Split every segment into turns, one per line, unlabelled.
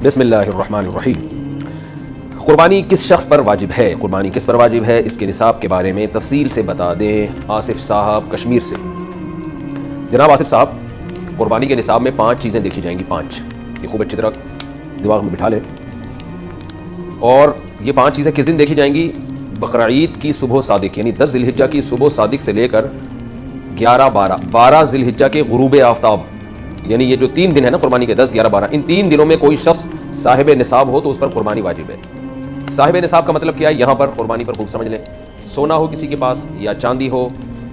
بسم اللہ الرحمن الرحیم۔ قربانی کس شخص پر واجب ہے؟ قربانی کس پر واجب ہے، اس کے نصاب کے بارے میں تفصیل سے بتا دیں آصف صاحب کشمیر سے۔ جناب آصف صاحب، قربانی کے نصاب میں 5 چیزیں دیکھی جائیں گی، 5، یہ خوب اچھی طرح دماغ میں بٹھا لیں۔ اور یہ 5 چیزیں کس دن دیکھی جائیں گی؟ بقرعید کی صبح صادق، یعنی 10 ذی الحجہ کی صبح صادق سے لے کر 12 ذی الحجہ کے غروب آفتاب، یعنی یہ جو 3 دن ہے نا قربانی کے، 10، 11، 12، ان 3 دنوں میں کوئی شخص صاحب نصاب ہو تو اس پر قربانی واجب ہے۔ صاحب نصاب کا مطلب کیا ہے؟ یہاں پر قربانی پر خوب سمجھ لیں، سونا ہو کسی کے پاس، یا چاندی ہو،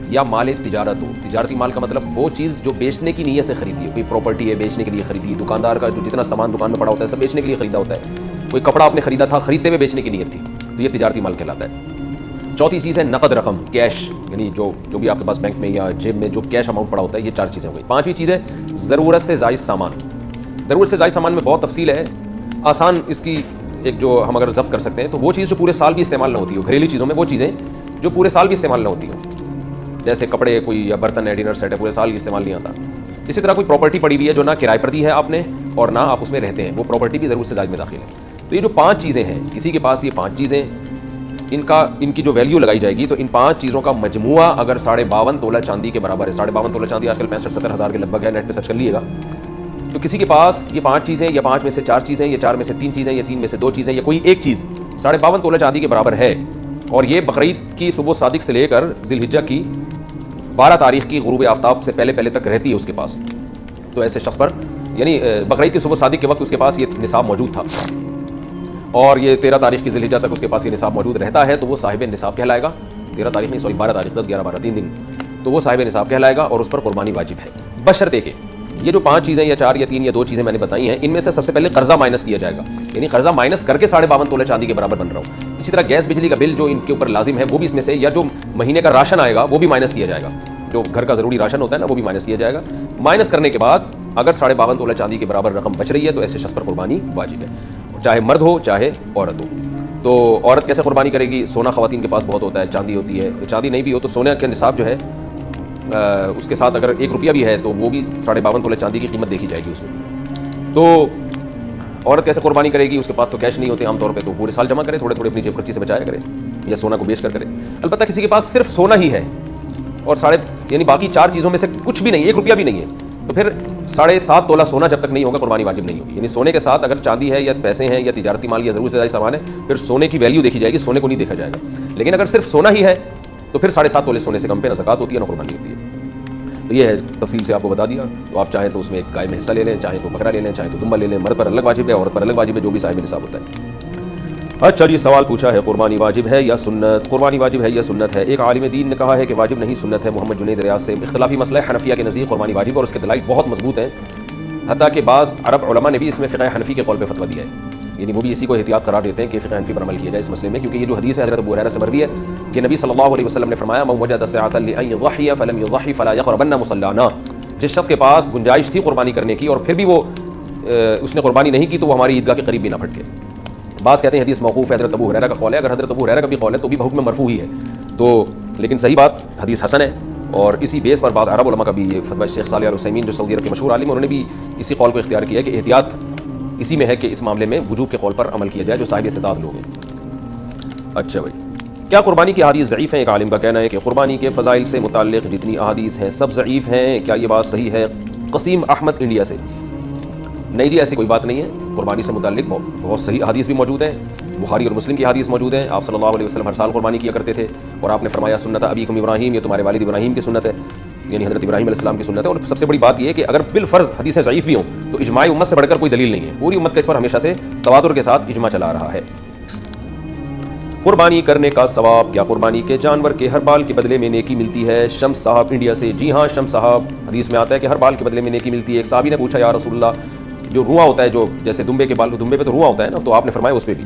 یا مال تجارت ہو۔ تجارتی مال کا مطلب وہ چیز جو بیچنے کی نیت سے خریدی ہے، کوئی پراپرٹی ہے بیچنے کے لیے خریدی، دکاندار کا جو جتنا سامان دکان میں پڑا ہوتا ہے سب بیچنے کے لیے خریدا ہوتا ہے، کوئی کپڑا آپ نے خریدا تھا خریدتے ہوئے بیچنے کی نیت تھی، تو یہ تجارتی مال کہلاتا ہے۔ چوتھی چیز ہے نقد رقم، کیش، یعنی جو بھی آپ کے پاس بینک میں یا جیب میں جو کیش اماؤنٹ پڑا ہوتا ہے، یہ 4 چیزیں ہو گئی۔ 5ویں چیز ہے ضرورت سے زائد سامان۔ ضرورت سے زائد سامان میں بہت تفصیل ہے، آسان اس کی ایک جو ہم اگر ضبط کر سکتے ہیں تو وہ چیز جو پورے سال بھی استعمال نہ ہوتی ہو، گھریلو چیزوں میں وہ چیزیں جو پورے سال بھی استعمال نہ ہوتی ہوں، جیسے کپڑے کوئی یا برتن ہے، ڈنر سیٹ ہے، پورے سال استعمال نہیں آتا۔ اسی طرح کوئی پراپرٹی پڑی ہوئی ہے جو نہ کرائے پر دی ہے آپ نے اور نہ آپ اس میں رہتے ہیں، وہ پراپرٹی بھی ضرورت سے زائد میں داخل ہے۔ تو یہ جو 5 چیزیں ہیں، کسی کے پاس یہ 5 چیزیں، ان کی جو ویلیو لگائی جائے گی تو ان 5 چیزوں کا مجموعہ اگر 52.5 تولہ چاندی کے برابر ہے، 52.5 تولہ چاندی آج کل 65-70 ہزار کے لگ بھگ ہے، نیٹ پہ سرچ کر لیے گا، تو کسی کے پاس یہ 5 چیزیں، یا 5 میں سے 4 چیزیں، یا 4 میں سے 3 چیزیں، یا 3 میں سے 2 چیزیں، یا کوئی ایک چیز 52.5 تولہ چاندی کے برابر ہے، اور یہ بقرعید کی صبح صادق سے لے کر ذی الحجہ کی 12 تاریخ کی غروب آفتاب سے پہلے تک رہتی ہے اس کے پاس، تو ایسے شخص پر، یعنی بقرعید کی صبح صادق کے وقت اس کے پاس یہ نصاب موجود تھا اور یہ 13 تاریخ کی ذی الحجہ تک اس کے پاس یہ نصاب موجود رہتا ہے، تو وہ صاحب نصاب کہلائے گا۔ 13 تاریخ نہیں، 12 تاریخ، 10، 11، 12، 3 دن، تو وہ صاحب نصاب کہلائے گا اور اس پر قربانی واجب ہے، بشرطے کہ یہ جو 5 چیزیں یا 4 یا 3 یا 2 چیزیں میں نے بتائی ہیں، ان میں سے سب سے پہلے قرضہ مائنس کیا جائے گا، یعنی قرضہ مائنس کر کے 52.5 تولہ چاندی کے برابر بن رہا ہوں۔ اسی طرح گیس بجلی کا بل جو ان کے اوپر لازم ہے وہ بھی اس میں سے، یا جو مہینے کا راشن آئے گا وہ بھی مائنس کیا جائے گا، جو گھر کا ضروری راشن ہوتا ہے نا وہ بھی مائنس کیا جائے گا۔ مائنس کرنے کے بعد اگر 52.5 تولہ چاندی کے برابر رقم بچ رہی ہے تو ایسے شخص پر قربانی واجب ہے، چاہے مرد ہو چاہے عورت ہو۔ تو عورت کیسے قربانی کرے گی؟ سونا خواتین کے پاس بہت ہوتا ہے، چاندی ہوتی ہے، چاندی نہیں بھی ہو تو سونے کا نصاب جو ہے اس کے ساتھ اگر 1 روپیہ بھی ہے تو وہ بھی 52.5 تولہ چاندی کی قیمت دیکھی جائے گی اس میں۔ تو عورت کیسے قربانی کرے گی؟ اس کے پاس تو کیش نہیں ہوتے عام طور پہ، تو پورے سال جمع کرے، تھوڑے تھوڑے اپنی جیب خرچی سے بچایا کرے، یا سونا کو بیچ کر کرے۔ البتہ کسی کے پاس صرف سونا ہی ہے اور یعنی باقی 4 چیزوں میں سے کچھ بھی نہیں، 1 روپیہ بھی نہیں ہے، تو پھر 7.5 تولہ سونا جب تک نہیں ہوگا قربانی واجب نہیں ہوگی۔ یعنی سونے کے ساتھ اگر چاندی ہے یا پیسے ہیں یا تجارتی مال یا ضرورت سے زائد سامان ہے، پھر سونے کی ویلیو دیکھی جائے گی، سونے کو نہیں دیکھا جائے گا۔ لیکن اگر صرف سونا ہی ہے تو پھر 7.5 تولے سونے سے کم پہ نہ زکات ہوتی ہے نہ قربانی ہوتی ہے۔ تو یہ ہے، تفصیل سے آپ کو بتا دیا، تو آپ چاہیں تو اس میں ایک گائے میں حصہ لے لیں، چاہیں تو بکرا لے لیں، چاہیں تو دمبا لے لیں۔ مرد پر الگ واجب ہے، عورت پر الگ واجب ہے، جو بھی صاحب نصاب ہوتا ہے۔ اچھا، یہ سوال پوچھا ہے، قربانی واجب ہے یا سنت؟ قربانی واجب ہے یا سنت ہے؟ ایک عالم دین نے کہا ہے کہ واجب نہیں سنت ہے، محمد جنید ریاض سے۔ اختلافی مسئلہ ہے، حنفیہ کے نزدیک قربانی واجب ہے اور اس کے دلائل بہت مضبوط ہیں، حتیٰ کہ بعض عرب علماء نے بھی اس میں فقہ حنفی کے قول پہ فتویٰ دیا ہے، یعنی وہ بھی اسی کو احتیاط قرار دیتے ہیں کہ فقہ حنفی پر عمل کیا جائے اس مسئلے میں، کیونکہ یہ جو حدیث ہے حضرت ابو ہریرہ سے مروی ہے کہ نبی صلی اللہ علیہ وسلم نے فرمایا من وجد سعة لأن يضحي فلم يضحي فلا يقربن مصلانا۔ جس شخص کے پاس گنجائش تھی قربانی کرنے کی اور پھر بھی وہ اس نے قربانی نہیں کی تو وہ ہماری عیدگاہ کے قریب بھی نہ پھٹکے۔ بعض کہتے ہیں حدیث موقوف ہے، حضرت ابو ہریرہ کا قول ہے، اگر حضرت ابو ہریرہ کا بھی قول ہے تو بھی حکم مرفوع ہی ہے، تو لیکن صحیح بات حدیث حسن ہے، اور اسی بیس پر بعض عرب علماء کا بھی یہ فتویٰ، شیخ صالح العثیمین جو سعودی عرب کے مشہور عالم، انہوں نے بھی اسی قول کو اختیار کیا ہے کہ احتیاط اسی میں ہے کہ اس معاملے میں وجوب کے قول پر عمل کیا جائے جو صاحب استطاعت لوگ ہیں۔ اچھا بھائی، کیا قربانی کی احادیث ضعیف ہیں؟ ایک عالم کا کہنا ہے کہ قربانی کے فضائل سے متعلق جتنی احادیث ہیں سب ضعیف ہیں، کیا یہ بات صحیح ہے؟ قسیم احمد انڈیا سے۔ نہیں جی، ایسی کوئی بات نہیں ہے، قربانی سے متعلق بہت صحیح احادیث بھی موجود ہیں، بخاری اور مسلم کی حدیث موجود ہیں، آپ صلی اللہ علیہ وسلم ہر سال قربانی کیا کرتے تھے، اور آپ نے فرمایا سنت ابیکم ابراہیم، یہ تمہارے والد ابراہیم کی سنت ہے، یعنی حضرت ابراہیم علیہ السلام کی سنت ہے۔ اور سب سے بڑی بات یہ ہے کہ اگر بالفرض حدیثیں ضعیف بھی ہوں تو اجماع امت سے بڑھ کر کوئی دلیل نہیں ہے، پوری امت کا اس پر ہمیشہ سے تواتر کے ساتھ اجماع چلا رہا ہے۔ قربانی کرنے کا ثواب، کیا قربانی کے جانور کے ہر بال کے بدلے میں نیکی ملتی ہے؟ شمس صاحب انڈیا سے۔ جی ہاں شمس صاحب، حدیث میں آتا ہے کہ ہر بال کے بدلے میں نیکی ملتی ہے۔ ایک صحابی نے پوچھا یا رسول اللہ، جو رواں ہوتا ہے، جو جیسے دمبے کے بال، دمبے پہ تو رواں ہوتا ہے نا، تو آپ نے فرمایا اس پہ بھی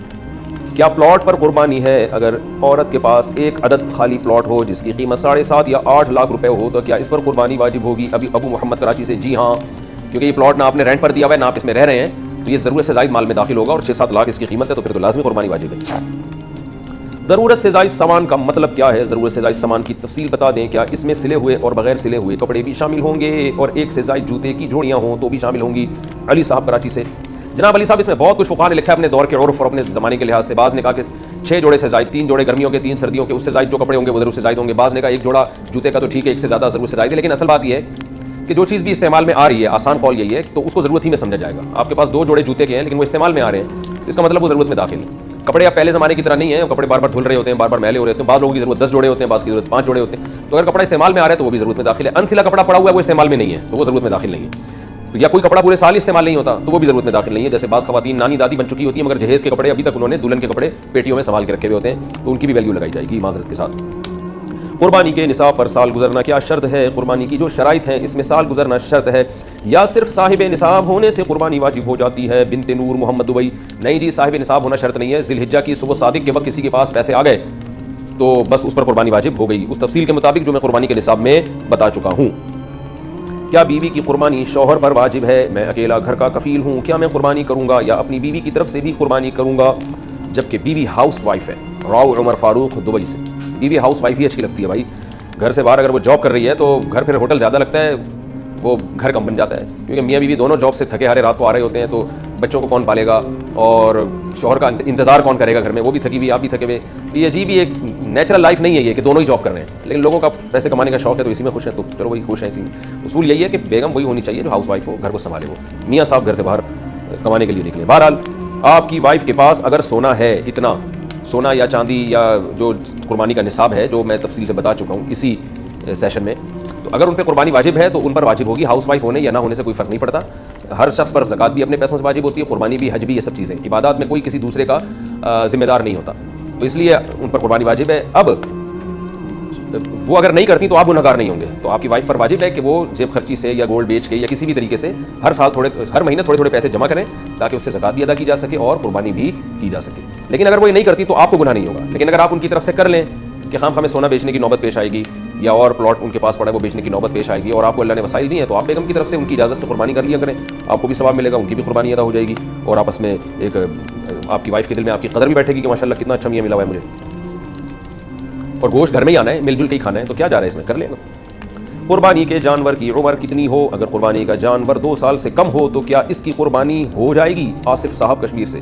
کیا پلاٹ پر قربانی ہے؟ اگر عورت کے پاس ایک عدد خالی پلاٹ ہو جس کی قیمت 7.5 یا 8 لاکھ روپے ہو تو کیا اس پر قربانی واجب ہوگی؟ ابو محمد کراچی سے۔ جی ہاں، کیونکہ یہ پلاٹ نہ آپ نے رینٹ پر دیا ہوا ہے نہ آپ اس میں رہ رہے ہیں، تو یہ ضرورت سے زائد مال میں داخل ہوگا اور 6-7 لاکھ اس کی قیمت ہے، تو پھر تو لازمی قربانی واجب ہے۔ ضرورت سے زائد سامان کا مطلب کیا ہے؟ ضرورت سے زائد سامان کی تفصیل بتا دیں، کیا اس میں سلے ہوئے اور بغیر سلے ہوئے کپڑے بھی شامل ہوں گے، اور ایک سے زائد جوتے کی جوڑیاں ہوں تو بھی شامل ہوں گی؟ علی صاحب کراچی سے۔ جناب علی صاحب اس میں بہت کچھ فقہا نے لکھا ہے اپنے دور کے عرف اور اپنے زمانے کے لحاظ سے. بعض نے کہا کہ 6 جوڑے سے زائد, 3 جوڑے گرمیوں کے 3 سردیوں کے, اس سے زائد جو کپڑے ہوں گے وہ ضرور سے زائد ہوں گے. بعض نے کہا ایک جوڑا جوتے کا تو ٹھیک ہے, ایک سے زیادہ ضرور سے زائد ہے. لیکن اصل بات یہ ہے کہ جو چیز بھی استعمال میں آ رہی ہے, آسان قول یہی ہے تو اس کو ضرورت ہی میں سمجھا جائے گا. آپ کے پاس 2 جوڑے جوتے کے ہیں لیکن وہ استعمال میں آ رہے ہیں, اس کا مطلب وہ ضرورت میں داخل ہیں. کپڑے اب پہلے زمانے کی طرح نہیں ہیں, کپڑے بار بار دھل رہے ہوتے ہیں, بار بار میلے ہو رہے ہوتے ہیں. بعض لوگوں کی ضرورت 10 جوڑے ہوتے ہیں, بعض کی ضرورت 5 جوڑے ہوتے ہیں. تو اگر کپڑا استعمال میں آ رہا ہے تو وہ بھی ضرورت میں داخل ہے. انسلا کپڑا پڑا ہوا ہے وہ استعمال میں نہیں ہے تو وہ ضرورت میں داخل نہیں ہے. یا کوئی کپڑا پورے سال استعمال نہیں ہوتا تو وہ بھی ضرورت میں داخل نہیں ہے. جیسے بعض خواتین نانی دادی بن چکی ہوتی ہیں مگر جہیز کے کپڑے ابھی تک انہوں نے دلہن کے کپڑے پیٹیوں میں سنبھال کے رکھے ہوئے ہوتے ہیں, تو ان کی بھی ویلیو لگائی جائے گی معذرت کے ساتھ. قربانی کے نصاب پر سال گزرنا کیا شرط ہے؟ قربانی کی جو شرائط ہیں اس میں سال گزرنا شرط ہے یا صرف صاحب نصاب ہونے سے قربانی واجب ہو جاتی ہے؟ بنت نور محمد دبئی. نہیں جی, صاحب نصاب ہونا شرط نہیں ہے. ذی الحجہ کی صبح صادق کے وقت کسی کے پاس پیسے آ گئے تو بس اس پر قربانی واجب ہو گئی, اس تفصیل کے مطابق جو میں قربانی کے نصاب میں بتا چکا ہوں. کیا بیوی کی قربانی شوہر پر واجب ہے؟ میں اکیلا گھر کا کفیل ہوں, کیا میں قربانی کروں گا یا اپنی بیوی کی طرف سے بھی قربانی کروں گا جبکہ بیوی ہاؤس وائف ہے؟ راؤ عمر فاروق دبئی سے. بیوی ہاؤس وائف ہی اچھی لگتی ہے بھائی. گھر سے باہر اگر وہ جاب کر رہی ہے تو گھر پھر ہوٹل زیادہ لگتا ہے, وہ گھر کم بن جاتا ہے, کیونکہ میاں بیوی دونوں جاب سے تھکے ہارے رات کو آ رہے ہوتے ہیں تو بچوں کو کون پالے گا اور شوہر کا انتظار کون کرے گا گھر میں, وہ بھی تھکی ہوئی آپ بھی تھکے ہوئے. یہ عجیب ہی ایک نیچرل لائف نہیں ہے یہ کہ دونوں ہی جاب کر رہے ہیں, لیکن لوگوں کا پیسے کمانے کا شوق ہے تو اسی میں خوش ہیں, تو چلو وہی خوش ہیں اسی میں. اصول یہی ہے کہ بیگم وہی ہونی چاہیے جو ہاؤس وائف ہو, گھر کو سنبھالے ہو. میاں صاحب گھر سے باہر کمانے کے لیے نکلیں. بہرحال آپ کی وائف کے پاس اگر سونا ہے, اتنا سونا یا چاندی یا جو قربانی کا نصاب ہے جو میں تفصیل سے بتا چکا ہوں اسی سیشن میں, تو اگر ان پہ قربانی واجب ہے تو ان پر واجب ہوگی. ہاؤس وائف ہونے یا نہ ہونے سے کوئی فرق نہیں پڑتا. ہر شخص پر زکوٰۃ بھی اپنے پیسوں سے واجب ہوتی ہے, قربانی بھی, حج بھی, یہ سب چیزیں عبادات میں کوئی کسی دوسرے کا ذمہ دار نہیں ہوتا, تو اس لیے ان پر قربانی واجب ہے. اب وہ اگر نہیں کرتی تو آپ گنہگار نہیں ہوں گے. تو آپ کی وائف پر واجب ہے کہ وہ جیب خرچی سے یا گولڈ بیچ کے یا کسی بھی طریقے سے ہر مہینے تھوڑے پیسے جمع کریں تاکہ اس سے زکوٰۃ بھی ادا کی جا سکے اور قربانی بھی کی جا سکے. لیکن اگر وہ یہ نہیں کرتی تو آپ کو گناہ نہیں ہوگا. لیکن اگر آپ ان کی طرف سے کر لیں کہ خام ہمیں سونا بیچنے کی نوبت پیش آئے گی یا اور پلاٹ ان کے پاس پڑا ہے وہ بیچنے کی نوبت پیش آئے گی اور آپ کو اللہ نے وسائل دی ہیں, تو آپ بیگم کی طرف سے ان کی اجازت سے قربانی کر لیا کریں. آپ کو بھی ثواب ملے گا, ان کی بھی قربانی ادا ہو جائے گی اور آپس میں ایک آپ کی وائف کے دل میں آپ کی قدر بھی بیٹھے گی کہ ماشاءاللہ کتنا اچھا میاں ملا ہوا ہے مجھے, اور گوشت گھر میں ہی آنا ہے, مل جل کے ہی کھانا ہے, تو کیا جا رہا ہے اس میں, کر لیں گا. قربانی کے جانور کی عمر کتنی ہو؟ اگر قربانی کا جانور 2 سال سے کم ہو تو کیا اس کی قربانی ہو جائے گی؟ آصف صاحب کشمیر سے.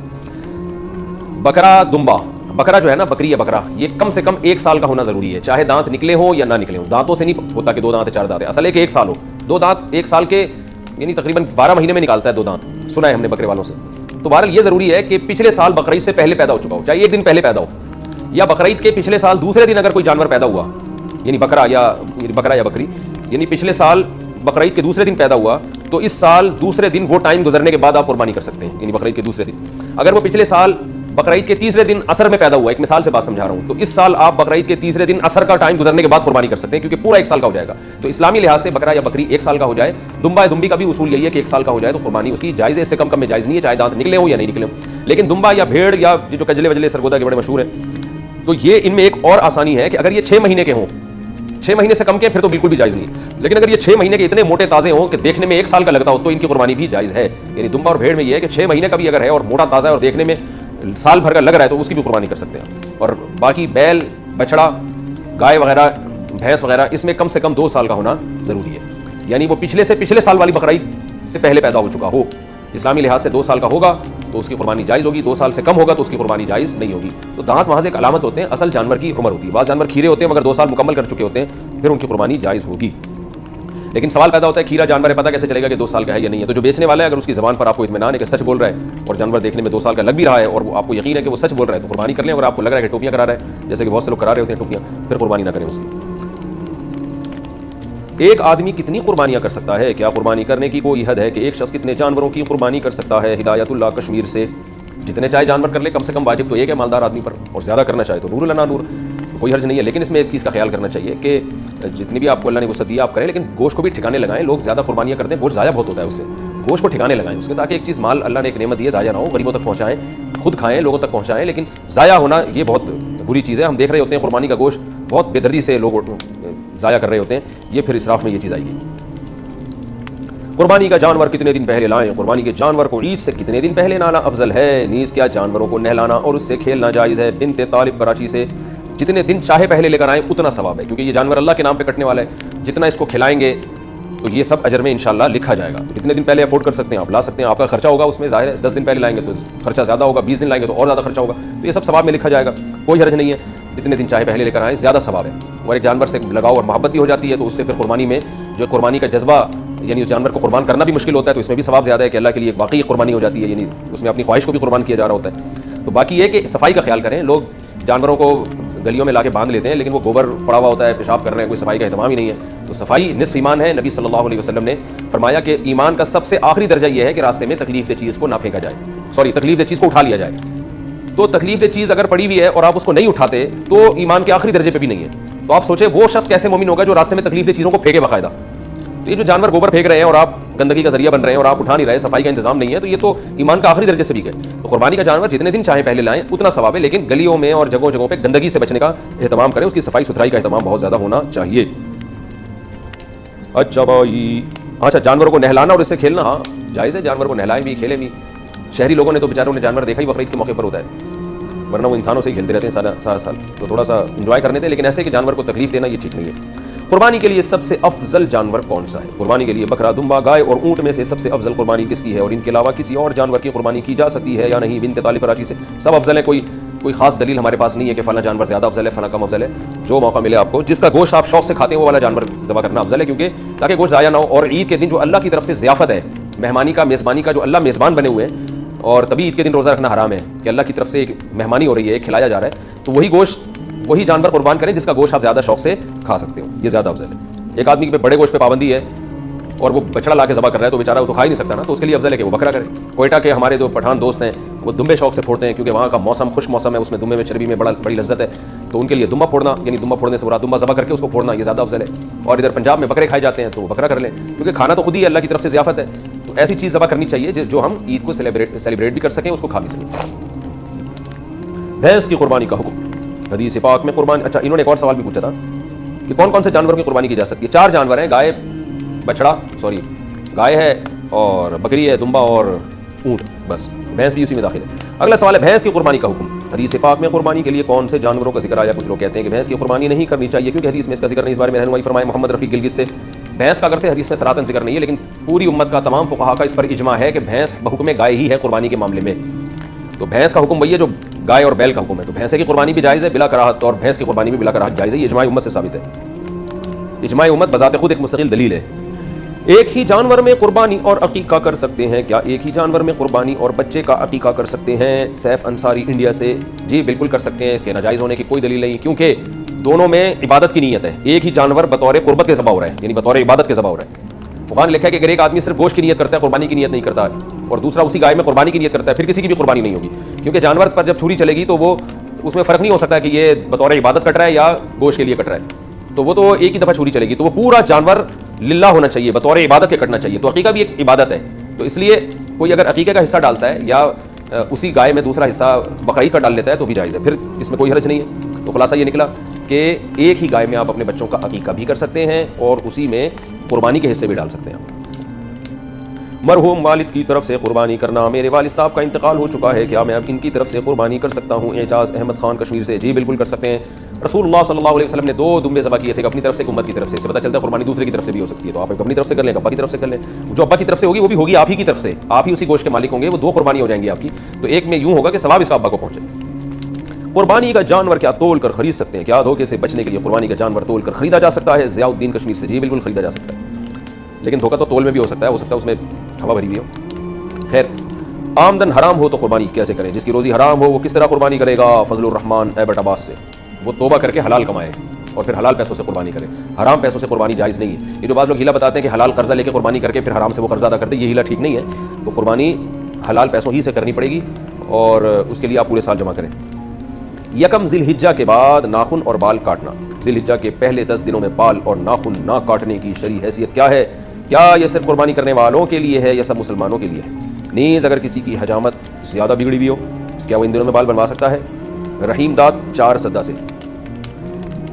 بکرا دمبا, بکرا جو ہے نا, بکری یا بکرا, یہ کم سے کم 1 سال کا ہونا ضروری ہے, چاہے دانت نکلے ہوں یا نہ نکلے ہوں. دانتوں سے نہیں ہوتا کہ 2 دانت 4 دانت ہے, اصل ہے کہ 1 سال ہو. 2 دانت 1 سال کے یعنی تقریباً 12 مہینے میں نکالتا ہے 2 دانت, سنا ہے ہم نے بکرے والوں سے. تو بہرحال یہ ضروری ہے کہ پچھلے سال بقرعید سے پہلے پیدا ہو چکا ہو, چاہے 1 دن پہلے پیدا ہو, یا بقرعید کے پچھلے سال دوسرے دن اگر کوئی جانور پیدا ہوا, یعنی بکرا یا بکری, یعنی پچھلے سال بقرعید کے دوسرے دن پیدا ہوا تو اس سال دوسرے دن وہ ٹائم گزرنے کے بعد آپ قربانی کر سکتے ہیں, یعنی بقرعید کے دوسرے دن. اگر وہ پچھلے سال بقرعید کے تیسرے دن عصر میں پیدا ہوا, ایک مثال سے بات سمجھا رہا ہوں, تو اس سال آپ بقرعید کے تیسرے دن عصر کا ٹائم گزرنے کے بعد قربانی کر سکتے ہیں کیونکہ پورا 1 سال کا ہو جائے گا. تو اسلامی لحاظ سے بکرا یا بکری 1 سال کا ہو جائے. دمبا دمبی کا بھی اصول یہی ہے کہ 1 سال کا ہو جائے تو قربانی اس کی جائز ہے, اس سے کم میں جائز نہیں ہے, چاہے دانت نکلے ہوں یا نہیں نکلے ہوں. لیکن دمبا یا بھیڑ یا جو کجلے وجلے سرگودا کے بڑے مشہور ہیں, تو یہ ان میں ایک اور آسانی ہے کہ اگر یہ 6 مہینے کے ہوں, 6 مہینے سے کم کے پھر تو بالکل بھی جائز نہیں ہے. لیکن اگر یہ 6 مہینے کے اتنے موٹے تازے ہوں کہ دیکھنے میں 1 سال کا لگتا ہو تو ان کی قربانی بھی جائز ہے. یعنی دمبا اور بھیڑ میں یہ ہے کہ 6 مہینے کا بھی اگر ہے اور موٹا تازہ ہے اور دیکھنے میں سال بھر کا لگ رہا ہے تو اس کی بھی قربانی کر سکتے ہیں. اور باقی بیل, بچڑا, گائے وغیرہ, بھینس وغیرہ, اس میں کم سے کم 2 سال کا ہونا ضروری ہے, یعنی وہ پچھلے سال والی بقرعید سے پہلے پیدا ہو چکا ہو. اسلامی لحاظ سے 2 سال کا ہوگا تو اس کی قربانی جائز ہوگی, 2 سال سے کم ہوگا تو اس کی قربانی جائز نہیں ہوگی. تو دانت محض ایک علامت ہوتے ہیں, اصل جانور کی عمر ہوتی ہے. بعض جانور کھیرے ہوتے ہیں مگر 2 سال مکمل کر چکے ہوتے ہیں, پھر ان کی قربانی جائز ہوگی. لیکن سوال پیدا ہوتا ہے کھیرا جانور ہے, پتہ کیسے چلے گا کہ 2 سال کا ہے یا نہیں ہے؟ تو جو بیچنے والا ہے اگر اس کی زبان پر آپ کو اطمینان ہے کہ سچ بول رہا ہے اور جانور دیکھنے میں 2 سال کا لگ بھی رہا ہے اور وہ آپ کو یقین ہے کہ وہ سچ بول رہا ہے تو قربانی کر لیں. اور آپ کو لگ رہا ہے کہ ٹوپیاں کرا رہا ہے, جیسے کہ بہت سے لوگ کرا رہے ہوتے ہیں ٹوپیاں, پھر قربانی نہ کریں اس کی. ایک آدمی کتنی قربانیاں کر سکتا ہے؟ کیا قربانی کرنے کی کوئی حد ہے کہ ایک شخص کتنے جانوروں کی قربانی کر سکتا ہے؟ ہدایت اللہ کشمیر سے. جتنے چاہے جانور کر لے, کم سے کم واجب تو ایک ہے مالدار آدمی پر, اور زیادہ کرنا چاہے تو نور لنا نور, کوئی حرج نہیں ہے. لیکن اس میں ایک چیز کا خیال کرنا چاہیے کہ جتنی بھی آپ کو اللہ نے وسعت دی آپ کریں, لیکن گوشت کو بھی ٹھکانے لگائیں. لوگ زیادہ قربانیاں کرتے ہیں, گوشت ضائع بہت ہوتا ہے اس سے. گوشت کو ٹھکانے لگائیں اس کے, تاکہ ایک چیز مال اللہ نے ایک نعمت دی ہے ضائع نہ ہو, غریبوں تک پہنچائیں, خود کھائیں, لوگوں تک پہنچائیں. لیکن ضائع ہونا یہ بہت بری چیز ہے. ہم دیکھ رہے ہوتے ہیں قربانی کا گوشت بہت بے دردی سے لوگ ضائع کر رہے ہوتے ہیں, یہ پھر اسراف میں یہ چیز آئے گی. قربانی کا جانور کتنے دن پہلے لائیں؟ قربانی کے جانور کو عید سے کتنے دن پہلے لانا افضل ہے؟ نیز کیا جانوروں کو نہلانا اور اس سے کھیلنا جائز ہے؟ بنت طالب کراچی سے. جتنے دن چاہے پہلے لے کر آئیں اتنا ثواب ہے, کیونکہ یہ جانور اللہ کے نام پہ کٹنے والا ہے. جتنا اس کو کھلائیں گے تو یہ سب اجر میں انشاءاللہ لکھا جائے گا. جتنے دن پہلے افورڈ کر سکتے ہیں آپ لا سکتے ہیں. آپ کا خرچہ ہوگا اس میں ظاہر ہے 10 دن پہلے لائیں گے تو خرچہ زیادہ ہوگا, 20 دن لائیں گے تو اور زیادہ خرچہ ہوگا, تو یہ سب ثواب میں لکھا جائے گا, کوئی حرج نہیں ہے. جتنے دن چاہے پہلے لے کر آئیں زیادہ ثواب ہے. اور ایک جانور سے لگاؤ اور محبت بھی ہو جاتی ہے تو اس سے پھر قربانی میں جو قربانی کا جذبہ یعنی اس جانور کو قربان کرنا بھی مشکل ہوتا ہے, تو اس میں بھی ثواب زیادہ ہے کہ اللہ کے لیے واقعی قربانی ہو جاتی ہے, یعنی اس میں اپنی خواہش کو بھی قربان کیا جا رہا ہوتا ہے. تو باقی یہ کہ صفائی کا خیال کریں. لوگ جانوروں کو گلیوں میں لا کے باندھ لیتے ہیں لیکن وہ گوبر پڑا ہوا ہوتا ہے, پیشاب کر رہے ہیں, کوئی صفائی کا اہتمام ہی نہیں ہے. تو صفائی نصف ایمان ہے. نبی صلی اللہ علیہ وسلم نے فرمایا کہ ایمان کا سب سے آخری درجہ یہ ہے کہ راستے میں تکلیف دہ چیز کو نہ پھینکا جائے, تکلیف دہ چیز کو اٹھا لیا جائے. تو تکلیف دہ چیز اگر پڑی ہوئی ہے اور آپ اس کو نہیں اٹھاتے تو ایمان کے آخری درجے پہ بھی نہیں ہے. تو آپ سوچیں وہ شخص کیسے مومن ہوگا جو راستے میں تکلیف دہ چیزوں کو پھینکے باقاعدہ. تو یہ جو جانور گوبر پھینک رہے ہیں اور آپ گندگی کا ذریعہ بن رہے ہیں اور آپ اٹھا نہیں رہے, صفائی کا انتظام نہیں ہے, تو یہ تو ایمان کا آخری درجے سے بھی ہے. تو قربانی کا جانور جتنے دن چاہیں پہلے لائیں اتنا ثواب ہے, لیکن گلیوں میں اور جگہوں پہ گندگی سے بچنے کا اہتمام کریں, اس کی صفائی ستھرائی کا اہتمام بہت زیادہ ہونا چاہیے. اچھا بھائی, اچھا جانوروں کو نہلانا اور اس سے کھیلنا, ہاں جائز ہے, جانور کو نہلائیں بھی کھیلیں بھی. شہری لوگوں نے تو بیچاروں نے جانور دیکھا ہی بقرعید کے موقع پر ہوتا ہے, ورنہ وہ انسانوں سے ہی کھیلتے رہتے ہیں سارا سال, تو تھوڑا سا انجوائے کرنے تھے. لیکن ایسے کہ جانور کو تکلیف دینا یہ ٹھیک نہیں ہے. قربانی کے لیے سب سے افضل جانور کون سا ہے؟ قربانی کے لیے بکرا, دمبا, گائے اور اونٹ میں سے سب سے افضل قربانی کس کی ہے, اور ان کے علاوہ کسی اور جانور کی قربانی کی جا سکتی ہے یا نہیں؟ بنت طالب کراچی سے. سب افضل ہے, کوئی خاص دلیل ہمارے پاس نہیں ہے کہ فلاں جانور زیادہ افضل ہے فلاں کم افضل ہے. جو موقع ملے آپ کو, جس کا گوشت آپ شوق سے کھاتے ہیں وہ والا جانور ذبح کرنا افضل ہے, کیونکہ تاکہ گوشت ضائع نہ ہو. اور عید کے دن جو اللہ کی طرف سے ضیافت ہے, مہمانی کا میزبانی کا جو اللہ میزبان بنے ہوئے ہیں, اور تبھی عید کے دن روزہ رکھنا حرام ہے کہ اللہ کی طرف سے ایک مہمانی ہو رہی ہے, ایک کھلایا جا رہا ہے, تو وہی گوشت وہی جانور قربان کریں جس کا گوشت آپ زیادہ شوق سے کھا سکتے ہو, یہ زیادہ افضل ہے. ایک آدمی کے بڑے گوشت پہ پابندی ہے اور وہ بچڑا لا کے ذبح کر رہا ہے تو بیچارہ وہ تو کھا ہی نہیں سکتا نا, تو اس کے لیے افضل ہے کہ وہ بکرا کرے. کوئٹہ کے ہمارے جو پٹھان دوست ہیں وہ دمبے شوق سے پھوڑتے ہیں کیونکہ وہاں کا موسم خشک موسم ہے, اس میں دمبے میں چربی میں بڑی لذت ہے, تو ان کے لیے دمبا پھوڑنا یعنی دمبا پھوڑنے سے مراد دمبا ذبح کر کے اس کو پھوڑنا یہ زیادہ افضل ہے. اور ادھر پنجاب میں بکرے کھائے جاتے ہیں تو وہ بکرا کر لیں, کیونکہ کھانا تو خود ہی اللہ کی طرف سے ضیافت ہے. تو ایسی چیز ذبح کرنی چاہیے جو ہم عید کو سیلیبریٹ بھی کر سکیں, اس کو کھا بھی سکیں. بھینس کی قربانی کا حکم حدیث پاک میں قربانی. اچھا انہوں نے ایک اور سوال بھی پوچھا تھا کہ کون کون سے جانوروں کی قربانی کی جا سکتی ہے. 4 جانور ہیں, گائے ہے اور بکری ہے, دمبا اور اونٹ, بس بھینس بھی اسی میں داخل ہے. اگلا سوال ہے بھینس کی قربانی کا حکم. حدیث پاک میں قربانی کے لیے کون سے جانوروں کا ذکر آیا؟ کچھ لوگ کہتے ہیں کہ بھینس کی قربانی نہیں کرنی چاہیے کیونکہ حدیث میں اس کا ذکر نہیں. اس بارے میں رہنمائی فرمائے محمد رفیع گلگت سے. بھینس کا اگر سے حدیث میں صراحتاً ذکر نہیں ہے, لیکن پوری امت کا تمام فقہا کا اس پر اجماع ہے کہ بھینس بحکم گائے ہی ہے قربانی کے معاملے میں. تو بھینس کا حکم وہی ہے جو گائے اور بیل کا حکم ہے. تو بھینس کی قربانی بھی جائز ہے بلا کراہت, اور بھینس کی قربانی بھی بلا کراہت جائز ہے. یہ اجماع امت سے ثابت ہے. اجماع امت بذات خود ایک مستقل دلیل ہے. ایک ہی جانور میں قربانی اور عقیقہ کر سکتے ہیں کیا؟ ایک ہی جانور میں قربانی اور بچے کا عقیقہ کر سکتے ہیں؟ سیف انصاری انڈیا سے. جی بالکل کر سکتے ہیں, اس کے ناجائز ہونے کی کوئی دلیل نہیں, کیونکہ دونوں میں عبادت کی نیت ہے. ایک ہی جانور بطور قربت کے ذبح ہو رہا ہے, یعنی بطور عبادت کے ذبح ہو رہا ہے. فقہاء نے لکھا ہے کہ اگر ایک آدمی صرف گوشت کی نیت کرتا ہے, قربانی کی نیت نہیں کرتا, اور دوسرا اسی گائے میں قربانی کی نیت کرتا ہے, پھر کسی کی بھی قربانی نہیں ہوگی, کیونکہ جانور پر جب چھری چلے گی تو وہ اس میں فرق نہیں ہو سکتا کہ یہ بطور عبادت کٹ رہا ہے یا گوشت کے لیے کٹ رہا ہے. تو وہ تو ایک ہی دفعہ چھری چلے گی, تو وہ پورا جانور للہ ہونا چاہیے, بطور عبادت کے کٹنا چاہیے. تو عقیقہ بھی ایک عبادت ہے, تو اس لیے کوئی اگر عقیقے کا حصہ ڈالتا ہے یا اسی گائے میں دوسرا حصہ بقرعید کا ڈال لیتا ہے تو بھی جائز ہے, پھر اس میں کوئی حرج نہیں ہے. تو خلاصہ یہ نکلا کہ ایک ہی گائے میں آپ اپنے بچوں کا عقیقہ بھی کر سکتے ہیں اور اسی میں قربانی کے حصے بھی ڈال سکتے ہیں. مرحوم والد کی طرف سے قربانی کرنا. میرے والد صاحب کا انتقال ہو چکا ہے, کیا میں اب ان کی طرف سے قربانی کر سکتا ہوں؟ اعجاز احمد خان کشمیر سے. جی بالکل کر سکتے ہیں. رسول اللہ صلی اللہ علیہ وسلم نے 2 دمبے ذبح کیے تھے, اپنی طرف سے امت کی طرف سے. اس سے پتہ چلتا ہے قربانی دوسرے کی طرف سے بھی ہو سکتی ہے. تو آپ اپنی طرف سے کر لیں, ابا کی طرف سے کر لیں. جو ابا کی طرف سے ہوگی وہ بھی ہوگی آپ ہی کی طرف سے, آپ ہی اسی گوشت کے مالک ہوں گے. وہ 2 قربانی ہو جائیں گی آپ کی, تو ایک میں یوں ہوگا کہ ثواب اس کا ابا کو پہنچے. قربانی کا جانور کیا تول کر خرید سکتے ہیں؟ کیا دھوکے سے بچنے کے لیے قربانی کا جانور تول کر خریدا جا سکتا ہے؟ ضیاء الدین کشمیر سے. جی بالکل خریدا جا سکتا ہے, لیکن دھوکہ تو تول میں بھی ہو سکتا ہے اس میں ہوا بھری ہوئی ہو. خیر, آمدن حرام ہو تو قربانی کیسے کریں؟ جس کی روزی حرام ہو وہ کس طرح قربانی کرے گا؟ فضل الرحمان ایبٹ عباس سے. وہ توبہ کر کے حلال کمائے اور پھر حلال پیسوں سے قربانی کرے. حرام پیسوں سے قربانی جائز نہیں ہے. یہ جو بعض لوگ ہیلا بتاتے ہیں کہ حلال قرضہ لے کے قربانی کر کے پھر حرام سے وہ قرضہ ادا کر دے, یہ ہیلا ٹھیک نہیں ہے. تو قربانی حلال پیسوں ہی سے کرنی پڑے گی اور اس کے لیے آپ پورے سال جمع کریں. یکم ذی الحجہ کے بعد ناخن اور بال کاٹنا. ذی الحجہ کے پہلے 10 دنوں میں بال اور ناخن نہ کاٹنے کی شرعی حیثیت کیا ہے؟ کیا یہ صرف قربانی کرنے والوں کے لیے ہے یا سب مسلمانوں کے لیے ہے؟ نیز اگر کسی کی حجامت زیادہ بگڑی ہوئی ہو کیا وہ ان دنوں میں بال بنوا سکتا ہے؟ رحیم داد 4 سدا سے.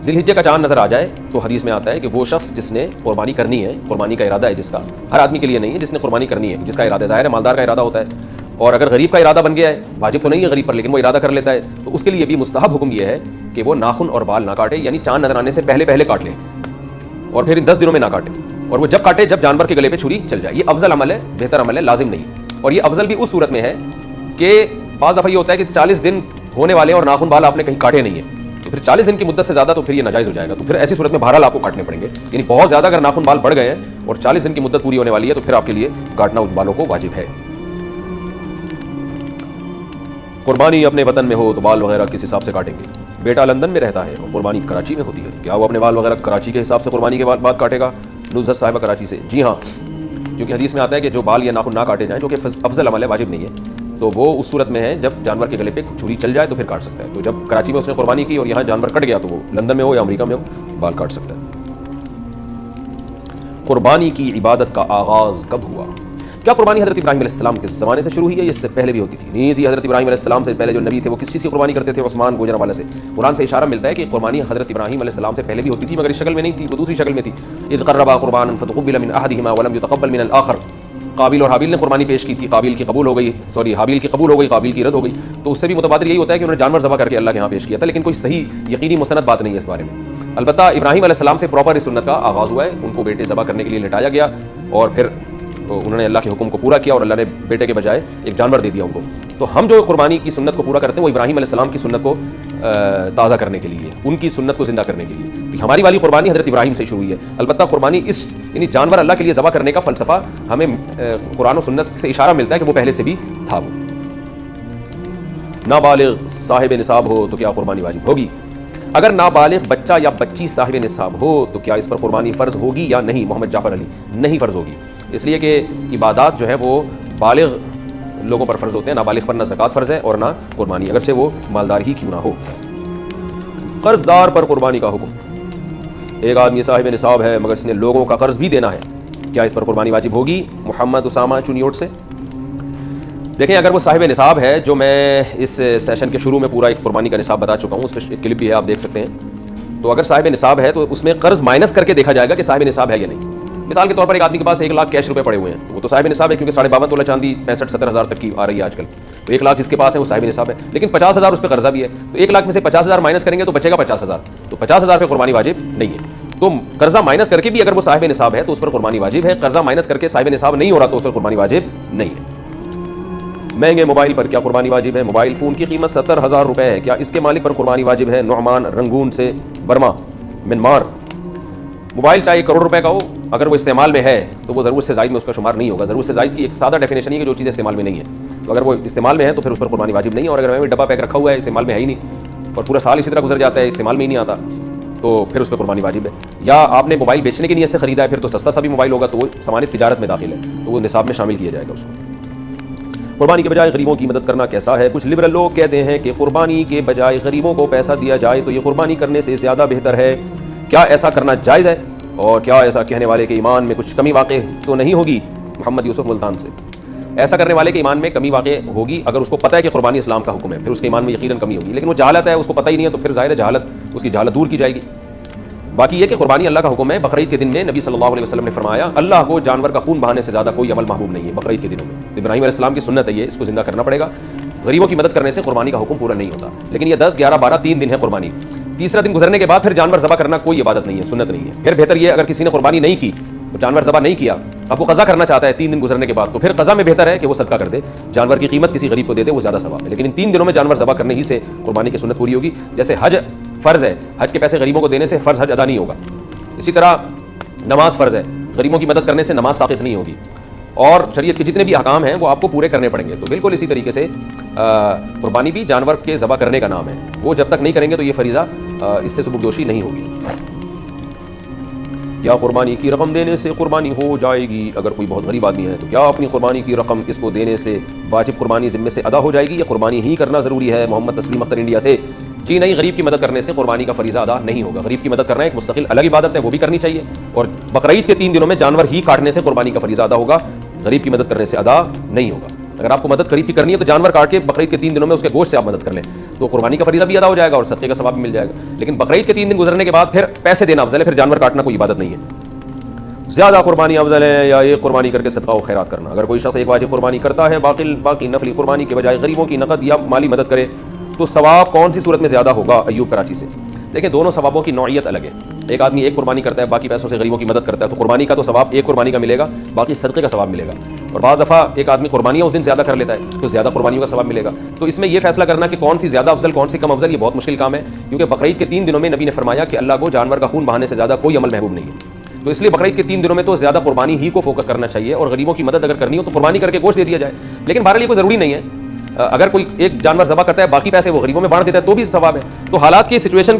ذی الحجہ کا چاند نظر آ جائے تو حدیث میں آتا ہے کہ وہ شخص جس نے قربانی کرنی ہے, قربانی کا ارادہ ہے جس کا, ہر آدمی کے لیے نہیں ہے, جس نے قربانی کرنی ہے جس کا ارادہ ظاہر ہے مالدار کا ارادہ ہوتا ہے, اور اگر غریب کا ارادہ بن گیا ہے, واجب تو نہیں ہے غریب پر لیکن وہ ارادہ کر لیتا ہے, تو اس کے لیے بھی مستحب حکم یہ ہے کہ وہ ناخن اور بال نہ کاٹے, یعنی چاند نظر آنے سے پہلے کاٹ لے اور پھر ان 10 دنوں میں نہ کاٹے. اور وہ جب کاٹے جب جانور کے گلے پہ چھری چل جائے. یہ افضل عمل ہے, بہتر عمل ہے, لازم نہیں. اور یہ افضل بھی اس صورت میں ہے کہ بعض دفعہ یہ ہوتا ہے کہ 40 دن ہونے والے اور ناخن بال آپ نے کہیں کاٹے نہیں ہیں, تو پھر 40 دن کی مدت سے زیادہ تو پھر یہ ناجائز ہو جائے گا. تو پھر ایسی صورت میں بہرحال آپ کو کاٹنے پڑیں گے. یعنی بہت زیادہ اگر ناخن بال بڑھ گئے ہیں اور 40 دن کی مدت پوری ہونے والی ہے تو پھر آپ کے لیے کاٹنا ان بالوں کو واجب ہے. قربانی اپنے وطن میں ہو تو بال وغیرہ کس حساب سے کاٹیں گے؟ بیٹا لندن میں رہتا ہے اور قربانی کراچی میں ہوتی ہے, کیا وہ اپنے بال وغیرہ کراچی کے حساب سے قربانی کے بعد کاٹے گا؟ نصرت صاحبہ کراچی سے. جی ہاں, کیونکہ حدیث میں آتا ہے کہ جو بال یا ناخن نہ کاٹے جائیں, جو کہ افضل عمل ہے, واجب نہیں ہے, تو وہ اس صورت میں ہے جب جانور کے گلے پہ چھری چل جائے تو پھر کاٹ سکتا ہے. تو جب کراچی میں اس نے قربانی کی اور یہاں جانور کٹ گیا تو وہ لندن میں ہو یا امریکہ میں ہو بال کاٹ سکتا ہے. قربانی کی عبادت کا آغاز کب ہوا؟ کیا قربانی حضرت ابراہیم علیہ السلام کے زمانے سے شروع ہوئی ہے یا اس سے پہلے بھی ہوتی تھی؟ نہیں جی, حضرت ابراہیم علیہ السلام سے پہلے جو نبی تھے وہ کس چیز کی قربانی کرتے تھے؟ عثمان گوجرانوالہ سے. قرآن سے اشارہ ملتا ہے کہ قربانی حضرت ابراہیم علیہ السلام سے پہلے بھی ہوتی تھی, مگر اس شکل میں نہیں تھی, وہ دوسری شکل میں تھی. اذ قربا قربانا فتقبل من احدهما ولم يتقبل من الاخر. قابل اور حابیل نے قربانی پیش کی تھی, قابل کی قبول ہو گئی, حابیل کی قبول ہو گئی, قابل کی رد ہو گئی. تو اس سے بھی متبادر یہی ہوتا ہے کہ انہوں نے جانور ذبح کر کے اللہ کے ہاں پیش کیا تھا, لیکن کوئی صحیح یقینی مستند بات نہیں ہے اس بارے میں. البتہ ابراہیم علیہ السلام سے پراپر اس سنت کا آغاز ہوا ہے. ان کو بیٹے ذبح کرنے کے لیے لٹایا گیا اور پھر انہوں نے اللہ کے حکم کو پورا کیا اور اللہ نے بیٹے کے بجائے ایک جانور دے دیا ان کو. تو ہم جو قربانی کی سنت کو پورا کرتے ہیں وہ ابراہیم علیہ السلام کی سنت کو تازہ کرنے کے لیے, ان کی سنت کو زندہ کرنے کے لیے. ہماری والی قربانی حضرت ابراہیم سے شروع ہوئی ہے. البتہ قربانی اس یعنی جانور اللہ کے لیے ذبح کرنے کا فلسفہ ہمیں قرآن و سنت سے اشارہ ملتا ہے کہ وہ پہلے سے بھی تھا. وہ نابالغ صاحب نصاب ہو تو کیا قربانی واجب ہوگی؟ اگر نابالغ بچہ یا بچی صاحب نصاب ہو تو کیا اس پر قربانی فرض ہوگی یا نہیں؟ محمد جعفر علی. نہیں فرض ہوگی, اس لیے کہ عبادات جو ہے وہ بالغ لوگوں پر فرض ہوتے ہیں, نابالغ پر نہ زکوٰۃ فرض ہے اور نہ قربانی, اگرچہ وہ مالدار ہی کیوں نہ ہو. قرض دار پر قربانی کا حکم. ایک آدمی صاحب نصاب ہے مگر اس نے لوگوں کا قرض بھی دینا ہے, کیا اس پر قربانی واجب ہوگی؟ محمد اسامہ چنیوٹ سے. دیکھیں, اگر وہ صاحب نصاب ہے, جو میں اس سیشن کے شروع میں پورا ایک قربانی کا نصاب بتا چکا ہوں, اس پہ ایک کلپ بھی ہے آپ دیکھ سکتے ہیں. تو اگر صاحب نصاب ہے تو اس میں قرض مائنس کر کے دیکھا جائے گا کہ صاحب نصاب ہے یا نہیں. مثال کے طور پر ایک آدمی کے پاس 1 لاکھ کیش روپے پڑے ہوئے ہیں, وہ تو صاحب نصاب ہے کیونکہ 52.5 تولہ چاندی 65-70 ہزار تک کی آ رہی ہے آج کل. تو 1 لاکھ جس کے پاس ہے وہ صاحب نصاب ہے, لیکن 50,000 اس پہ قرضہ بھی ہے. تو 1 لاکھ میں سے 50,000 مائنس کریں گے تو بچے گا 50,000. تو 50,000 پہ قربانی واجب نہیں ہے. تو قرضہ مائنس کر کے بھی اگر وہ صاحب نصاب ہے تو اس پر قربانی واجب ہے. قرضہ مائنس کر کے صاحب نصاب نہیں ہو رہا تو اس پر قربانی واجب نہیں ہے. مہنگے موبائل پر کیا قربانی واجب ہے؟ موبائل فون کی قیمت 70,000 روپے ہے, کیا اس کے مالک پر قربانی واجب ہے؟ نعمان رنگون سے برما منمار. موبائل چاہے 1 کروڑ روپے کا ہو, اگر وہ استعمال میں ہے تو وہ ضرورت سے زائد میں اس کا شمار نہیں ہوگا. ضرورت سے زائد کی ایک سادہ ڈیفینیشن ہے کہ جو چیزیں استعمال میں نہیں ہے, تو اگر وہ استعمال میں ہے تو پھر اس پر قربانی واجب نہیں ہے. اور اگر میں ڈبہ پیک رکھا ہوا ہے, استعمال میں ہے ہی نہیں اور پورا سال اسی طرح گزر جاتا ہے, استعمال میں ہی نہیں آتا, تو پھر اس پہ قربانی واجب ہے. یا آپ نے موبائل بیچنے کی نیت سے خریدا ہے, پھر تو سستا سا بھی موبائل ہوگا تو وہ سامان تجارت میں داخل ہے, تو وہ نصاب میں شامل کیا جائے گا اس کو. قربانی کے بجائے غریبوں کی مدد کرنا کیسا ہے؟ کچھ لبرل لوگ کہتے ہیں کہ قربانی کے بجائے غریبوں کو پیسہ دیا جائے تو یہ قربانی کرنے سے زیادہ بہتر ہے. کیا ایسا کرنا جائز ہے؟ اور کیا ایسا کہنے والے کے ایمان میں کچھ کمی واقع تو نہیں ہوگی؟ محمد یوسف ملتان سے. ایسا کرنے والے کے ایمان میں کمی واقع ہوگی اگر اس کو پتہ ہے کہ قربانی اسلام کا حکم ہے, پھر اس کے ایمان میں یقیناً کمی ہوگی. لیکن وہ جہالت ہے, اس کو پتہ ہی نہیں ہے, تو پھر ظاہر ہے جہالت, اس کی جہالت دور کی جائے گی. باقی یہ کہ قربانی اللہ کا حکم ہے. بقرعید کے دن میں نبی صلی اللہ علیہ وسلم نے فرمایا اللہ کو جانور کا خون بہانے سے زیادہ کوئی عمل محبوب نہیں ہے بقرعید کے دنوں میں. ابراہیم علیہ السلام کی سنت ہے یہ, اس کو زندہ کرنا پڑے گا. غریبوں کی مدد کرنے سے قربانی کا حکم پورا نہیں ہوتا, لیکن یہ 10, 11, 12 3 دن ہے قربانی. تیسرا دن گزرنے کے بعد پھر جانور ذبح کرنا کوئی عبادت نہیں ہے, سنت نہیں ہے. پھر بہتر یہ اگر کسی نے قربانی نہیں کی, جانور ذبح نہیں کیا, اب وہ قضا کرنا چاہتا ہے 3 دن گزرنے کے بعد, تو پھر قضا میں بہتر ہے کہ وہ صدقہ کر دے, جانور کی قیمت کسی غریب کو دے دے, وہ زیادہ ثواب ہے. لیکن ان 3 دنوں میں جانور ذبح کرنے ہی سے قربانی کی سنت پوری ہوگی. جیسے حج فرض ہے, حج کے پیسے غریبوں کو دینے سے فرض حج ادا نہیں ہوگا. اسی طرح نماز فرض ہے, غریبوں کی مدد کرنے سے نماز ساقط نہیں ہوگی. اور شریعت کے جتنے بھی احکام ہیں وہ آپ کو پورے کرنے پڑیں گے. تو بالکل اسی طریقے سے قربانی بھی جانور کے ذبح کرنے کا نام ہے, وہ جب تک نہیں کریں گے تو یہ فریضہ اس سے سبکدوشی نہیں ہوگی. کیا قربانی کی رقم دینے سے قربانی ہو جائے گی؟ اگر کوئی بہت غریب آدمی ہے تو کیا اپنی قربانی کی رقم اس کو دینے سے واجب قربانی ذمے سے ادا ہو جائے گی یا قربانی ہی کرنا ضروری ہے؟ محمد تسلیم اختر انڈیا سے. جی نہیں, غریب کی مدد کرنے سے قربانی کا فریضہ ادا نہیں ہوگا. غریب کی مدد کرنا ایک مستقل الگ عبادت ہے, وہ بھی کرنی چاہیے. اور بقرعید کے 3 دنوں میں جانور ہی کاٹنے سے قربانی کا فریضہ ادا ہوگا, غریب کی مدد کرنے سے ادا نہیں ہوگا. اگر آپ کو مدد غریب کی کرنی ہے تو جانور کاٹ کے بقرعید کے 3 دنوں میں اس کے گوشت سے آپ مدد کر لیں, تو قربانی کا فریضہ بھی ادا ہو جائے گا اور صدقے کا ثواب بھی مل جائے گا. لیکن بقرعید کے 3 دن گزرنے کے بعد پھر پیسے دینا افضل ہے, پھر جانور کاٹنا کوئی عبادت نہیں ہے. زیادہ قربانی افضل ہے یا ایک قربانی کر کے صدقہ و خیرات کرنا؟ اگر کوئی شخص ایک واجب قربانی کرتا ہے, باقی نفلی قربانی کے بجائے غریبوں کی نقد یا مالی مدد کرے, تو ثواب کون سی صورت میں زیادہ ہوگا؟ ایوب کراچی سے. دیکھیں, دونوں ثوابوں کی نوعیت الگ ہے. ایک آدمی ایک قربانی کرتا ہے، باقی پیسوں سے غریبوں کی مدد کرتا ہے، تو قربانی کا تو ثواب ایک قربانی کا ملے گا، باقی صدقے کا ثواب ملے گا. اور بعض دفعہ ایک آدمی قربانیاں اس دن زیادہ کر لیتا ہے تو زیادہ قربانیوں کا ثواب ملے گا. تو اس میں یہ فیصلہ کرنا کہ کون سی زیادہ افضل کون سی کم افضل، یہ بہت مشکل کام ہے، کیونکہ بقرعید کے 3 دنوں میں نبی نے فرمایا کہ اللہ کو جانور کا خون بہانے سے زیادہ کوئی عمل محبوب نہیں ہے. تو اس لیے بقرعید کے 3 دنوں میں تو زیادہ قربانی ہی کو فوکس کرنا چاہیے، اور غریبوں کی مدد اگر کرنی ہو تو قربانی کر کے گوشت دے دیا جائے. لیکن بہرحال یہ کوئی ضروری نہیں ہے. اگر کوئی ایک جانور ذبح کرتا ہے باقی پیسے وہ غریبوں میں بانٹ دیتا ہے تو بھی ثواب ہے. تو حالات کی سچویشن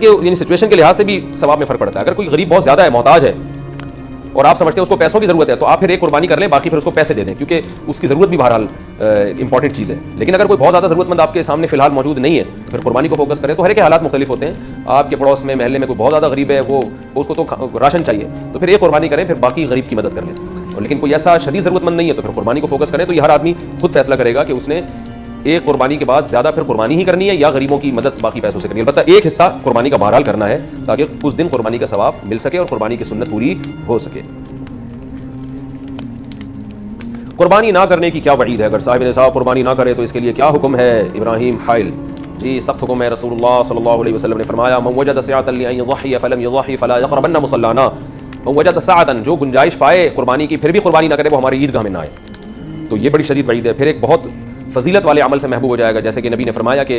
کے لحاظ سے بھی ثواب میں فرق پڑتا ہے. اگر کوئی غریب بہت زیادہ ہے، محتاج ہے، اور آپ سمجھتے ہیں اس کو پیسوں کی ضرورت ہے، تو آپ پھر ایک قربانی کر لیں، باقی پھر اس کو پیسے دے دیں، کیونکہ اس کی ضرورت بھی بہرحال امپورٹنٹ چیز ہے. لیکن اگر کوئی بہت زیادہ ضرورت مند آپ کے سامنے فی الحال موجود نہیں ہے، پھر قربانی کو فوکس کریں. تو ہر ایک حالات مختلف ہوتے ہیں. آپ کے پڑوس میں محلے میں کوئی بہت زیادہ غریب ہے، وہ اس کو تو راشن چاہیے، تو پھر ایک قربانی کریں، پھر باقی غریب کی مدد کر لیں. لیکن کوئی ایسا شدید ضرورت مند نہیں ہے تو پھر قربانی کو فوکس کریں. تو یہ ہر آدمی خود فیصلہ کرے گا کہ اس نے ایک قربانی کے بعد زیادہ پھر قربانی ہی کرنی ہے یا غریبوں کی مدد باقی پیسوں سے کرنی ہے. البتہ ایک حصہ قربانی کا بہرحال کرنا ہے تاکہ اس دن قربانی کا ثواب مل سکے اور قربانی کی سنت پوری ہو سکے. قربانی نہ کرنے کی کیا وعید ہے؟ اگر صاحب نصاب قربانی نہ کرے تو اس کے لیے کیا حکم ہے؟ ابراہیم حائل جی سخت حکم ہے. رسول اللہ صلی اللہ علیہ وسلم نے فرمایا من وجد سعۃ لأن يضحي فلم يضحي فلا يقربن مصلانا. من وجد سعۃ، جو گنجائش پائے قربانی کی پھر بھی قربانی نہ کرے وہ ہماری عیدگاہ میں نہ آئے. تو یہ بڑی شدید وعید ہے. پھر ایک بہت فضیلت والے عمل سے محبوب ہو جائے گا، جیسے کہ نبی نے فرمایا کہ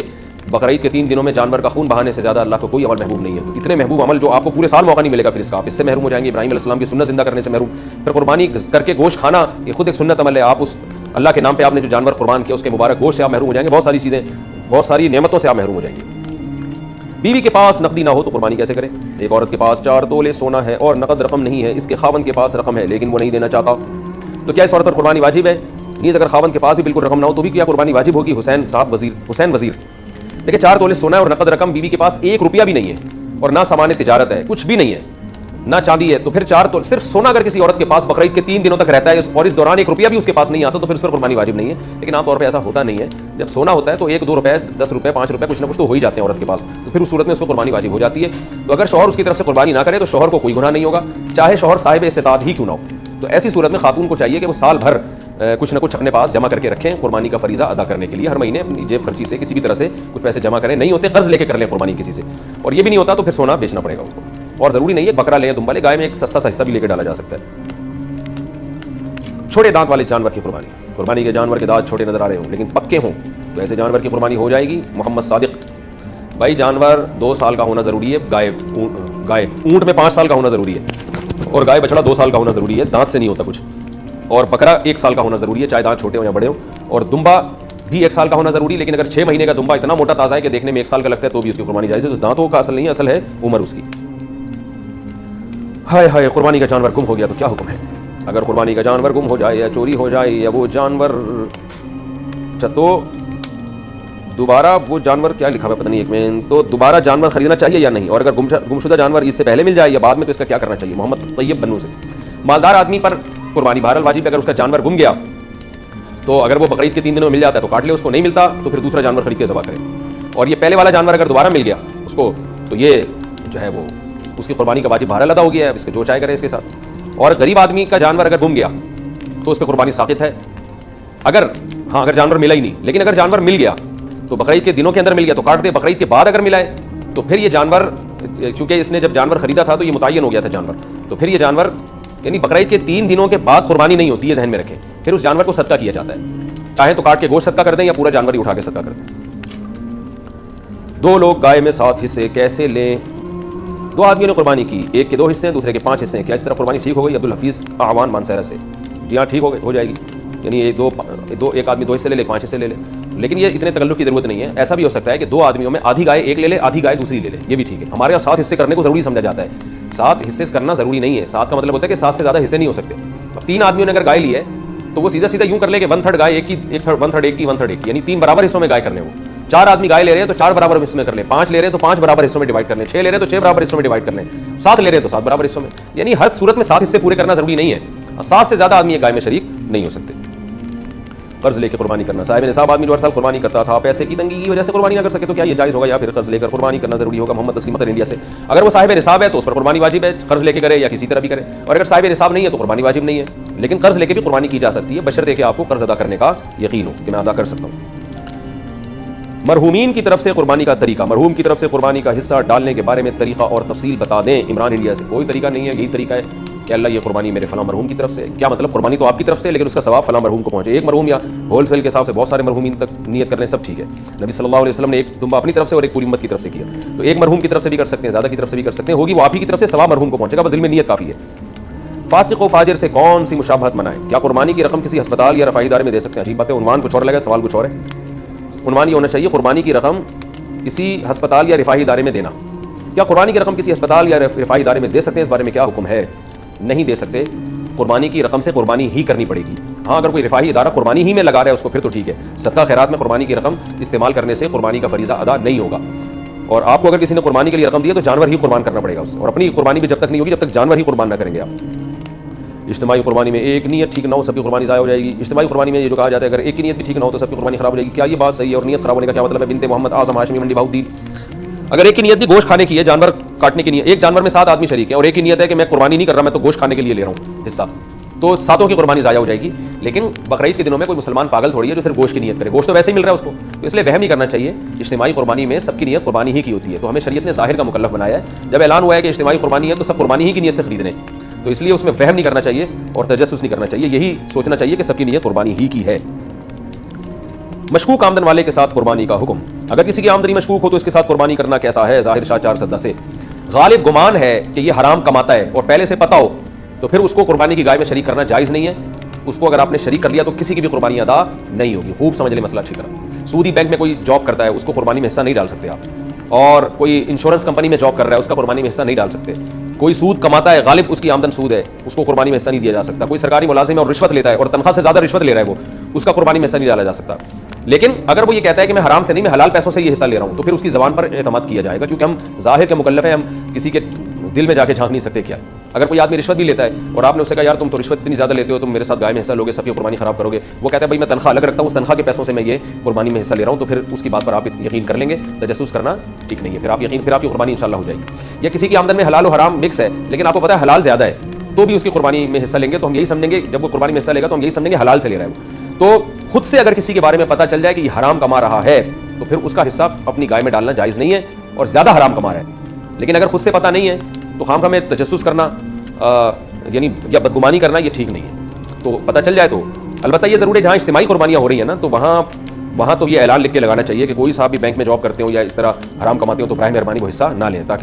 بقرعید کے 3 دنوں میں جانور کا خون بہانے سے زیادہ اللہ کو کوئی عمل محبوب نہیں ہے. تو اتنے محبوب عمل جو آپ کو پورے سال موقع نہیں ملے گا، پھر اس کا آپ اس سے محروم ہو جائیں گے. ابراہیم علیہ السلام کی سنت زندہ کرنے سے محروم. پھر قربانی کر کے گوشت کھانا یہ خود ایک سنت عمل ہے. آپ اس اللہ کے نام پہ آپ نے جو جانور قربان کیا اس کے مبارک گوشت سے آپ محروم ہو جائیں گے. بہت ساری چیزیں، بہت ساری نعمتوں سے آپ محروم ہو جائیں گے. بیوی کے پاس نقدی نہ ہو تو قربانی کیسے کریں؟ ایک عورت کے پاس 4 تولے سونا ہے اور نقد رقم نہیں ہے، اس کے خاوند کے پاس رقم ہے لیکن وہ نہیں دینا چاہتا، تو کیا اس عورت پر قربانی واجب ہے؟ نیز اگر خاوند کے پاس بھی بالکل رقم نہ ہو تو بھی کیا قربانی واجب ہوگی؟ حسین وزیر دیکھیں 4 تولے سونا ہے اور نقد رقم، بیوی کے پاس 1 روپیہ بھی نہیں ہے اور نہ سامان تجارت ہے، کچھ بھی نہیں ہے، نہ چاندی ہے، تو پھر 4 تولے صرف سونا اگر کسی عورت کے پاس بقرعید کے 3 دنوں تک رہتا ہے اور اس دوران 1 روپیہ بھی اس کے پاس نہیں آتا تو پھر اس پر قربانی واجب نہیں ہے. لیکن عام طور پہ ایسا ہوتا نہیں ہے. جب سونا ہوتا ہے تو 1-2 روپے 10 روپے 5 روپے کچھ نہ کچھ تو ہو ہی جاتے ہیں عورت کے پاس، تو پھر اس صورت میں اس کو قربانی واجب ہو جاتی ہے. تو اگر شوہر اس کی طرف سے قربانی نہ کرے تو شوہر کو کوئی گناہ نہیں ہوگا، چاہے شوہر صاحب استطاعت ہی کیوں نہ ہو. تو ایسی صورت میں خاتون کو چاہیے کہ وہ سال بھر کچھ نہ کچھ اپنے پاس جمع کر کے رکھیں قربانی کا فریضہ ادا کرنے کے لیے. ہر مہینے اپنی جیب خرچی سے کسی بھی طرح سے کچھ پیسے جمع کریں. نہیں ہوتے قرض لے کے کر لیں قربانی کسی سے، اور یہ بھی نہیں ہوتا تو پھر سونا بیچنا پڑے گا اس کو. اور ضروری نہیں ہے بکرا لیں دمبا لیں، گائے میں ایک سستا سا حصہ بھی لے کے ڈالا جا سکتا ہے. چھوٹے دانت والے جانور کی قربانی کے جانور کے دانت چھوٹے نظر آ رہے ہوں لیکن پکے ہوں تو ایسے جانور کی قربانی ہو جائے گی. محمد صادق بھائی جانور 2 سال کا ہونا ضروری ہے. گائے اونٹ میں 5 سال کا ہونا ضروری ہے اور گائے بچڑا 2 سال کا ہونا ضروری ہے، دانت سے نہیں ہوتا کچھ. اور بکرا 1 سال کا ہونا ضروری ہے چاہے دانت چھوٹے ہوں یا بڑے ہوں. اور دمبا بھی 1 سال کا ہونا ضروری ہے، لیکن اگر 6 مہینے کا دمبا اتنا موٹا تازہ ہے کہ دیکھنے میں 1 سال کا لگتا ہے تو بھی اس کی قربانی جائز ہے. تو دانتوں کا اصل نہیں ہے، اصل ہے عمر اس کی. ہائے قربانی کا جانور گم ہو گیا تو کیا حکم ہے؟ اگر قربانی کا جانور گم ہو جائے یا چوری ہو جائے یا وہ جانور تو دوبارہ وہ جانور کیا لکھا ہوا پتہ نہیں ایک میں، تو دوبارہ جانور خریدنا چاہیے یا نہیں؟ اور اگر گمشدہ جانور اس سے پہلے مل جائے یا بعد میں تو اس کا کیا کرنا چاہیے؟ محمد طیب بنو سے. مالدار آدمی پر قربانی بہرحال واجب ہے. اگر اس کا جانور گم گیا تو اگر وہ بقرعید کے 3 دنوں میں مل جاتا ہے تو کاٹ لے، اس کو نہیں ملتا تو پھر دوسرا جانور خرید کے ذبح کرے. اور یہ پہلے والا جانور اگر دوبارہ مل گیا اس کو تو یہ جو ہے وہ اس کی قربانی کا واجب بہرحال ادا ہو گیا ہے، اس کے جو چاہے کرے اس کے ساتھ. اور غریب آدمی کا جانور اگر گم گیا تو اس پہ قربانی ساقط ہے. اگر جانور ملا ہی نہیں، لیکن اگر جانور مل گیا تو بقرعید کے دنوں کے اندر مل گیا تو کاٹ دے. بقرعید کے بعد اگر ملا ہے تو پھر یہ جانور، چونکہ اس نے جب جانور خریدا تھا تو یہ متعین ہو گیا تھا جانور، تو پھر یہ جانور یعنی بقرعید کے 3 دنوں کے بعد قربانی نہیں ہوتی ہے، ذہن میں رکھیں. پھر اس جانور کو صدقہ کیا جاتا ہے، چاہے تو کاٹ کے گوشت صدقہ کر دیں یا پورا جانور ہی اٹھا کے صدقہ کر دیں. 2 لوگ گائے میں 7 حصے کیسے لیں؟ 2 آدمیوں نے قربانی کی، ایک کے 2 حصے ہیں دوسرے کے 5 حصے ہیں. کیا اس طرح قربانی ٹھیک ہو گئی؟ عبدالحفیظ اعوان مانسہرہ سے. جی ہاں ٹھیک ہو جائے گی. یعنی ایک آدمی 2 حصے لے لے، 5 حصے لے لے. لیکن یہ اتنے تکلف کی ضرورت نہیں ہے. ایسا بھی ہو سکتا ہے کہ 2 آدمیوں میں آدھی گائے ایک لے لے، آدھی گائے دوسری لے لے، یہ بھی ٹھیک ہے. ہمارے یہاں 7 حصے کرنے کو ضروری سمجھا جاتا ہے. 7 حصے کرنا ضروری نہیں ہے. 7 کا مطلب ہوتا ہے کہ 7 سے زیادہ حصے نہیں ہو سکتے. اب 3 آدمیوں نے اگر گائے لی ہے تو وہ سیدھا یوں کر لے کہ 1/3 گائے ایک کی، 1/3 ایک کی، 1/3 ایک کی، یعنی 3 برابر حصوں میں گائے کرنے. وہ 4 آدمی گائے لے رہے ہیں تو 4 برابر حصوں میں کر لیں، 5 لے رہے ہیں تو 5 برابر حصوں میں ڈیوائڈ کر لیں، 6 لے رہے ہیں تو 6 برابر حصوں میں ڈیوائڈ کر لیں، 7 لے رہے ہیں تو 7 برابر حصوں میں. یعنی ہر صورت میں 7 حصے پورے کرنا ضروری نہیں ہے. 7 سے زیادہ آدمی ایک گائے میں شریک نہیں ہو سکتے. قرض لے کے قربانی کرنا. صاحب نصاب آدمی جو ہر سال قربانی کرتا تھا پیسے کی تنگی کی وجہ سے قربانی نہ کر سکے تو کیا یہ جائز ہوگا یا پھر قرض لے کر قربانی کرنا ضروری ہوگا؟ محمد تسلیم انڈیا سے. اگر وہ صاحب نصاب ہے تو اس پر قربانی واجب ہے، قرض لے کے کرے یا کسی طرح بھی کرے. اور اگر صاحب نصاب نہیں ہے تو قربانی واجب نہیں ہے، لیکن قرض لے کے بھی قربانی کی جا سکتی ہے بشرطے کہ آپ کو قرض ادا کرنے کا یقین ہو کہ میں ادا کر سکتا ہوں. مرحومین کی طرف سے قربانی کا طریقہ، مرحوم کی طرف سے قربانی کا حصہ ڈالنے کے بارے میں طریقہ اور تفصیل بتا دیں۔ عمران انڈیا سے۔ کوئی طریقہ نہیں ہے، یہی طریقہ ہے کہ اللہ یہ قربانی میرے فلاں مرحوم کی طرف سے۔ کیا مطلب؟ قربانی تو آپ کی طرف سے، لیکن اس کا ثواب فلاں مرحوم کو پہنچے۔ ایک مرحوم یا ہول سیل کے حساب سے بہت سارے مرحومین تک نیت کر لیں، سب ٹھیک ہے۔ نبی صلی اللہ علیہ وسلم نے ایک دمبا اپنی طرف سے اور ایک پوری امت کی طرف سے کیا، تو ایک مرحوم کی طرف سے بھی کر سکتے ہیں، زیادہ کی طرف سے بھی کر سکتے ہیں، ہوگی وہ آپ ہی کی طرف سے، ثواب مرحوم کو پہنچے گا، بس دل میں نیت کافی ہے۔ فاسق و فاجر سے کون سی مشابہت منائے؟ کیا قربانی کی رقم کسی ہسپتال یا رفاہی ادارے میں دے سکتے ہیں؟ عجیب بات ہے، عنوان کچھ اور لگا، سوال کچھ اور ہے۔ عنوان یہ ہونا چاہیے قربانی کی رقم کسی ہسپتال یا رفاہی ادارے میں دینا۔ کیا قربانی کی رقم کسی ہسپتال یا رفاہی ادارے میں دے سکتے ہیں؟ اس بارے میں کیا حکم ہے؟ نہیں دے سکتے۔ قربانی کی رقم سے قربانی ہی کرنی پڑے گی۔ ہاں اگر کوئی رفاہی ادارہ قربانی ہی میں لگا رہا ہے اس کو، پھر تو ٹھیک ہے۔ صدقہ خیرات میں قربانی کی رقم استعمال کرنے سے قربانی کا فریضہ ادا نہیں ہوگا، اور آپ کو اگر کسی نے قربانی کے لیے رقم دی ہے تو جانور ہی قربان کرنا پڑے گا اس سے، اور اپنی قربانی بھی جب تک نہیں ہوگی جب تک جانور ہی قربان نہ کریں گے آپ۔ اجتماعی قربانی میں ایک نیت ٹھیک نہ ہو سب کی قربانی ضائع ہو جائے گی۔ اجتماعی قربانی میں یہ جو کہا جاتا ہے اگر ایک کی نیت بھی ٹھیک نہ ہو تو سب کی قربانی خراب ہو جائے گی، کیا یہ بات صحیح ہے؟ اور نیت خراب ہونے کا کیا مطلب ہے؟ بنت محمد اعظم ہاشمی منڈی بہاؤدین۔ اگر ایک کی نیت بھی گوشت کھانے کی ہے، جانور کاٹنے کی نیت، ایک جانور میں 7 آدمی شریک ہیں اور ایک کی نیت ہے کہ میں قربانی نہیں کر رہا، میں تو گوشت کھانے کے لیے لے رہا ہوں حصہ، تو 7 کی قربانی ضائع ہو جائے گی۔ لیکن بقرعید کے دنوں میں کوئی مسلمان پاگل تھوڑی ہے جو صرف گوشت کی نیت کرے، گوشت تو ویسے ہی مل رہا ہے اس کو، تو اس لیے وہم نہیں کرنا چاہیے۔ اجتماعی قربانی میں سب کی نیت قربانی ہی کی ہوتی ہے، تو ہمیں شریعت نے ظاہر کا مکلف بنایا ہے۔ جب اعلان ہوا ہے کہ اجتماعی قربانی ہے تو سب قربانی ہی کی نیت سے خرید رہے ہیں، تو اس لیے اس میں وہم نہیں کرنا چاہیے اور تجسس نہیں کرنا چاہیے، یہی سوچنا چاہیے کہ سب کی نیت قربانی ہی کی ہے۔ مشکوک آمدن والے کے ساتھ قربانی کا حکم۔ اگر کسی کی آمدنی مشکوک ہو تو اس کے ساتھ قربانی کرنا کیسا ہے؟ ظاہر شاہ 410 سے۔ غالب گمان ہے کہ یہ حرام کماتا ہے اور پہلے سے پتہ ہو تو پھر اس کو قربانی کی گائے میں شریک کرنا جائز نہیں ہے۔ اس کو اگر آپ نے شریک کر لیا تو کسی کی بھی قربانی ادا نہیں ہوگی۔ خوب سمجھ لیں مسئلہ اچھی طرح۔ سودی بینک میں کوئی جاب کرتا ہے، اس کو قربانی میں حصہ نہیں ڈال سکتے آپ، اور کوئی انشورنس کمپنی میں جاب کر رہا ہے، اس کا قربانی میں حصہ نہیں ڈال سکتے۔ کوئی سود کماتا ہے، غالب اس کی آمدن سود ہے، اس کو قربانی میں حصہ نہیں دیا جا سکتا۔ کوئی سرکاری ملازم ہے اور رشوت لیتا ہے اور تنخواہ سے زیادہ رشوت لے رہا ہے وہ، اس کا قربانی میں حصہ نہیں ڈالا جا سکتا۔ لیکن اگر وہ یہ کہتا ہے کہ میں حرام سے نہیں، میں حلال پیسوں سے یہ حصہ لے رہا ہوں، تو پھر اس کی زبان پر اعتماد کیا جائے گا، کیونکہ ہم ظاہر کے مکلف ہیں، ہم کسی کے دل میں جا کے جھانک نہیں سکتے کیا۔ اگر کوئی آدمی رشوت بھی لیتا ہے اور آپ نے اس سے کہا یار تم تو رشوت اتنی زیادہ لیتے ہو، تم میرے ساتھ گائے میں حصہ لوگے، سب کی قربانی خراب کرو گے، وہ کہتا ہے بھائی میں تنخواہ الگ رکھتا ہوں، اس تنخواہ کے پیسوں سے میں یہ قربانی میں حصہ لے رہا ہوں، تو پھر اس کی بات پر آپ یقین کر لیں گے۔ تجسس کرنا ٹھیک نہیں ہے، پھر آپ کی قربانی انشاءاللہ ہو جائے گی۔ یا کسی کی آمدن میں حلال و حرام مکس ہے، لیکن آپ کو پتہ ہے حلال زیادہ ہے، تو بھی اس کی قربانی میں حصہ لیں گے، تو ہم یہی سمجھیں گے، جب وہ قربانی میں حصہ لے گا تو ہم یہی سمجھیں گے حلال سے لے رہا ہے وہ۔ تو خود سے اگر کسی کے بارے میں پتہ چل جائے کہ یہ حرام کما رہا ہے تو پھر اس کا حصہ اپنی گائے میں ڈالنا جائز نہیں ہے، اور زیادہ حرام کما رہا ہے۔ لیکن اگر خود سے پتہ نہیں ہے تو خام خواہ میں تجسس کرنا یعنی یا بدگمانی کرنا یہ ٹھیک نہیں ہے۔ تو پتہ چل جائے تو البتہ یہ ضرور ہے جہاں اجتماعی قربانیاں ہو رہی ہیں نا، تو وہاں تو یہ اعلان لکھ کے لگانا چاہیے کہ کوئی صاحب بھی بینک میں جاب کرتے ہو یا اس طرح حرام کماتے ہو تو براہ مہربانی وہ حصہ نہ لیں، تاکہ